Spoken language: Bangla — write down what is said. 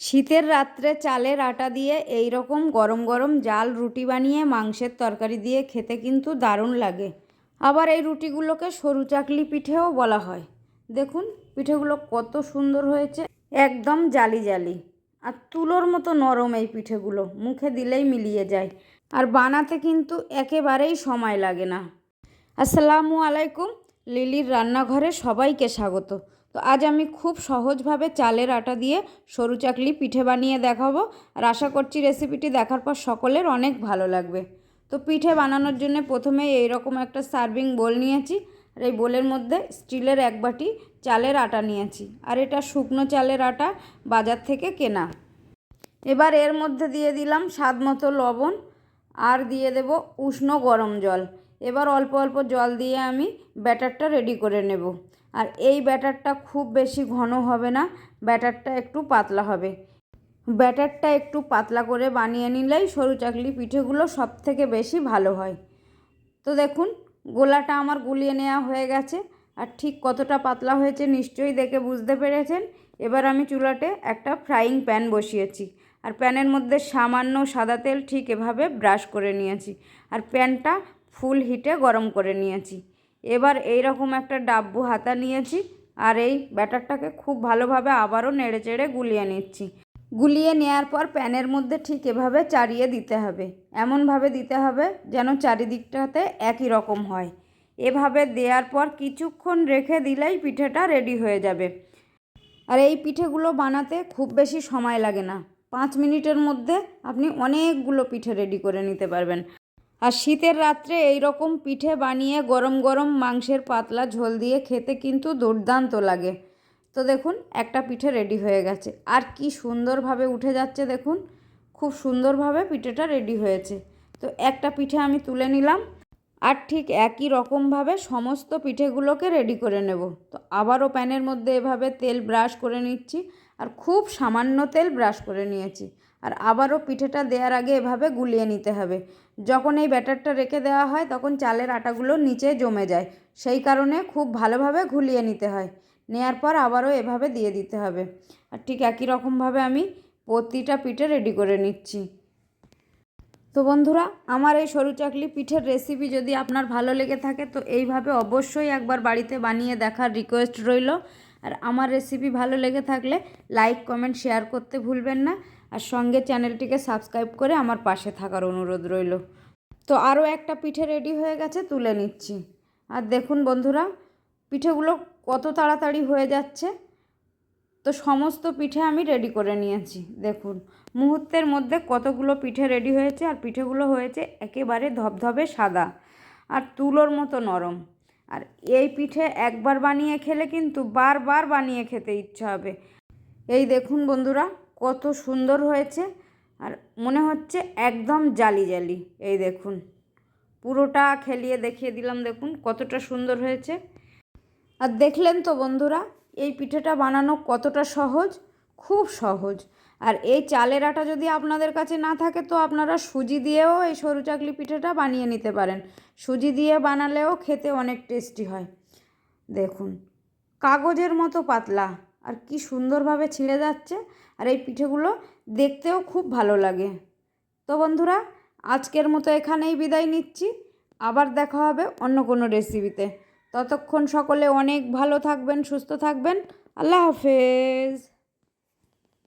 শীতের রাত্রে চালের আটা দিয়ে এই রকম গরম গরম জাল রুটি বানিয়ে মাংসের তরকারি দিয়ে খেতে কিন্তু দারুণ লাগে। আবার এই রুটিগুলোকে সরু চাকলি পিঠেও বলা হয়। দেখুন পিঠেগুলো কত সুন্দর হয়েছে, একদম জালি জালি আর তুলোর মতো নরম। এই পিঠেগুলো মুখে দিলেই মিলিয়ে যায়, আর বানাতে কিন্তু একেবারেই সময় লাগে না। আসসালামু আলাইকুম, লিলির রান্নাঘরে সবাইকে স্বাগত। তো আজ আমি খুব সহজভাবে চালের আটা দিয়ে সরু চাকলি পিঠে বানিয়ে দেখাবো, আর আশা করছি রেসিপিটি দেখার পর সকলের অনেক ভালো লাগবে। তো পিঠে বানানোর জন্য প্রথমে এইরকম একটা সার্ভিং বোল নিয়েছি, আর এই বোলের মধ্যে স্টিলের এক বাটি চালের আটা নিয়েছি, আর এটা শুকনো চালের আটা, বাজার থেকে কেনা। এবার এর মধ্যে দিয়ে দিলাম স্বাদ মতো লবণ, আর দিয়ে দেব উষ্ণ গরম জল। এবার অল্প অল্প জল দিয়ে আমি ব্যাটারটা রেডি করে নেব। আর এই ব্যাটারটা খুব বেশি ঘন হবে না, ব্যাটারটা একটু পাতলা হবে। ব্যাটারটা একটু পাতলা করে বানিয়ে নিলেই সরু চাকলি পিঠেগুলো সব থেকে বেশি ভালো হয়। তো দেখুন গোলাটা আমার গুলিয়ে নেওয়া হয়ে গেছে, আর ঠিক কতটা পাতলা হয়েছে নিশ্চয়ই দেখে বুঝতে পেরেছেন। এবার আমি চুলাতে একটা ফ্রাইং প্যান বসিয়েছি, আর প্যানের মধ্যে সামান্য সাদা তেল ঠিক এভাবে ব্রাশ করে নিয়েছি, আর প্যানটা ফুল হিটে গরম করে নিয়েছি। এবার এই রকম একটা ডাব্বু হাতা নিয়েছি, আর এই ব্যাটারটাকে খুব ভালোভাবে আবারও নেড়ে চেড়ে গুলিয়ে নিচ্ছি। গুলিয়ে নেওয়ার পর প্যানের মধ্যে ঠিক এভাবে চাড়িয়ে দিতে হবে, এমনভাবে দিতে হবে যেন চারিদিকটাতে একই রকম হয়। এভাবে দেওয়ার পর কিছুক্ষণ রেখে দিলেই পিঠেটা রেডি হয়ে যাবে। আর এই পিঠেগুলো বানাতে খুব বেশি সময় লাগে না, 5 মিনিটের মধ্যে আপনি অনেকগুলো পিঠে রেডি করে নিতে পারবেন। আর শীতের রাত্রে এই রকম পিঠে বানিয়ে গরম গরম মাংসের পাতলা ঝোল দিয়ে খেতে কিন্তু দুর্দান্ত লাগে। তো দেখুন একটা পিঠে রেডি হয়ে গেছে, আর কি সুন্দরভাবে উঠে যাচ্ছে দেখুন, খুব সুন্দরভাবে পিঠেটা রেডি হয়েছে। তো একটা পিঠে আমি তুলে নিলাম, আর ঠিক একই রকমভাবে সমস্ত পিঠেগুলোকে রেডি করে নেব। তো আবারও প্যানের মধ্যে এভাবে তেল ব্রাশ করে নিচ্ছি, আর খুব সামান্য তেল ব্রাশ করে নিয়েছি। আর আবারও পিঠেটা দেওয়ার আগে এভাবে গুলিয়ে নিতে হবে। যখন এই ব্যাটারটা রেখে দেওয়া হয় তখন চালের আটাগুলো নিচে জমে যায়, সেই কারণে খুব ভালোভাবে ঘুলিয়ে নিতে হয়। নেয়ার পর আবারও এভাবে দিয়ে দিতে হবে, আর ঠিক একই রকমভাবে আমি প্রতিটা পিঠে রেডি করে নিচ্ছি। তো বন্ধুরা, আমার এই সরু চাকলি পিঠের রেসিপি যদি আপনার ভালো লেগে থাকে তো এইভাবে অবশ্যই একবার বাড়িতে বানিয়ে দেখার রিকোয়েস্ট রইল। আর আমার রেসিপি ভালো লেগে থাকলে লাইক কমেন্ট শেয়ার করতে ভুলবেন না, আর সঙ্গে চ্যানেলটিকে সাবস্ক্রাইব করে আমার পাশে থাকার অনুরোধ রইল। তো আরও একটা পিঠে রেডি হয়ে গেছে, তুলে নিচ্ছি। আর দেখুন বন্ধুরা পিঠেগুলো কত তাড়াতাড়ি হয়ে যাচ্ছে। তো সমস্ত পিঠে আমি রেডি করে নিয়েছি, দেখুন মুহূর্তের মধ্যে কতগুলো পিঠে রেডি হয়েছে। আর পিঠেগুলো হয়েছে একেবারে ধবধবে সাদা আর তুলোর মতো নরম। আর এই পিঠে একবার বানিয়ে খেলে কিন্তু বারবার বানিয়ে খেতে ইচ্ছা হবে। এই দেখুন বন্ধুরা কত সুন্দর হয়েছে, আর মনে হচ্ছে একদম জালি জালি। এই দেখুন পুরোটা খেলিয়ে দেখিয়ে দিলাম, দেখুন কতটা সুন্দর হয়েছে। আর দেখলেন তো বন্ধুরা এই পিঠেটা বানানো কতটা সহজ, খুব সহজ। আর এই চালের আটা যদি আপনাদের কাছে না থাকে তো আপনারা সুজি দিয়েও এই সরু চাকলি পিঠেটা বানিয়ে নিতে পারেন। সুজি দিয়ে বানালেও খেতে অনেক টেস্টি হয়। দেখুন কাগজের মতো পাতলা, আর কি সুন্দরভাবে ছিঁড়ে যাচ্ছে। আর এই পিঠেগুলো দেখতেও খুব ভালো লাগে। তো বন্ধুরা আজকের মতো এখানেই বিদায় নিচ্ছি, আবার দেখা হবে অন্য কোনো রেসিপিতে। ততক্ষণ সকলে অনেক ভালো থাকবেন, সুস্থ থাকবেন। আল্লাহ হাফেজ।